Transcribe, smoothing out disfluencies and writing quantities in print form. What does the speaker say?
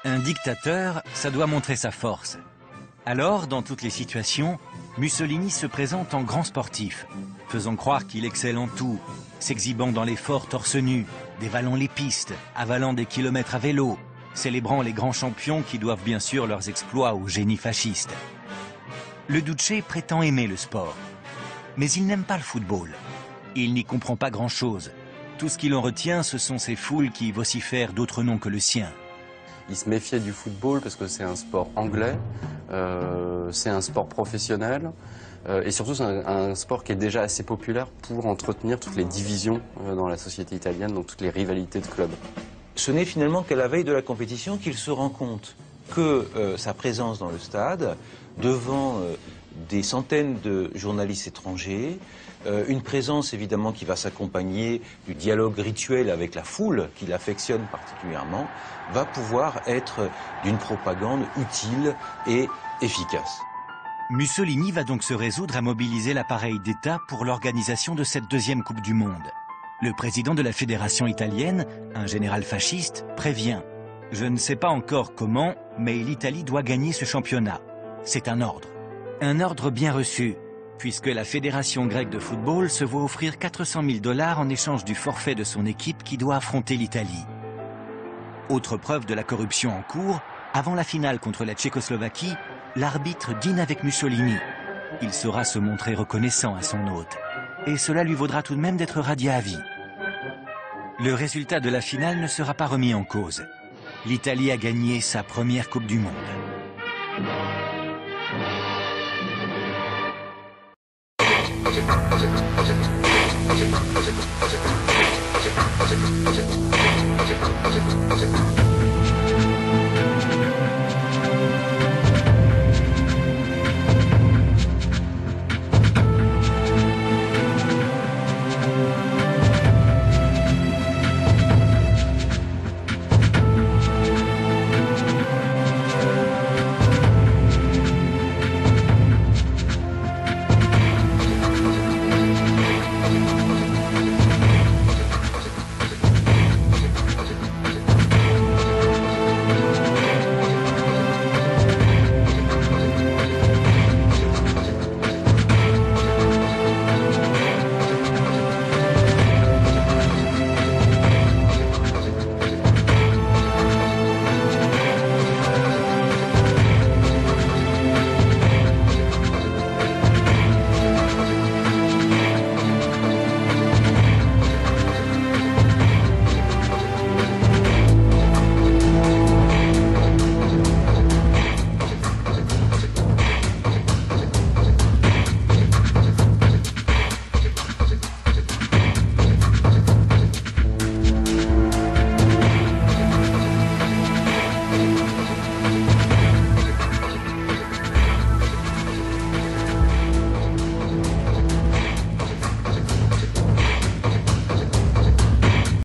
Un dictateur, ça doit montrer sa force. Alors, dans toutes les situations, Mussolini se présente en grand sportif, faisant croire qu'il excelle en tout, s'exhibant dans l'effort torse nu, dévalant les pistes, avalant des kilomètres à vélo, célébrant les grands champions qui doivent bien sûr leurs exploits au génie fasciste. Le Duce prétend aimer le sport, mais il n'aime pas le football. Il n'y comprend pas grand-chose. Tout ce qui l'en retient, ce sont ces foules qui vocifèrent d'autres noms que le sien. Il se méfiait du football parce que c'est un sport anglais, c'est un sport professionnel et surtout c'est un sport qui est déjà assez populaire pour entretenir toutes les divisions dans la société italienne, donc toutes les rivalités de clubs. Ce n'est finalement qu'à la veille de la compétition qu'il se rend compte que sa présence dans le stade, devant des centaines de journalistes étrangers, une présence évidemment qui va s'accompagner du dialogue rituel avec la foule qu'il affectionne particulièrement, va pouvoir être d'une propagande utile et efficace. Mussolini va donc se résoudre à mobiliser l'appareil d'État pour l'organisation de cette deuxième Coupe du Monde. Le président de la fédération italienne, un général fasciste, prévient « Je ne sais pas encore comment, mais l'Italie doit gagner ce championnat. C'est un ordre. Un ordre bien reçu, puisque la fédération grecque de football se voit offrir 400 000 $ en échange du forfait de son équipe qui doit affronter l'Italie. » Autre preuve de la corruption en cours, avant la finale contre la Tchécoslovaquie, l'arbitre dîne avec Mussolini. Il saura se montrer reconnaissant à son hôte. Et cela lui vaudra tout de même d'être radié à vie. Le résultat de la finale ne sera pas remis en cause. L'Italie a gagné sa première Coupe du Monde.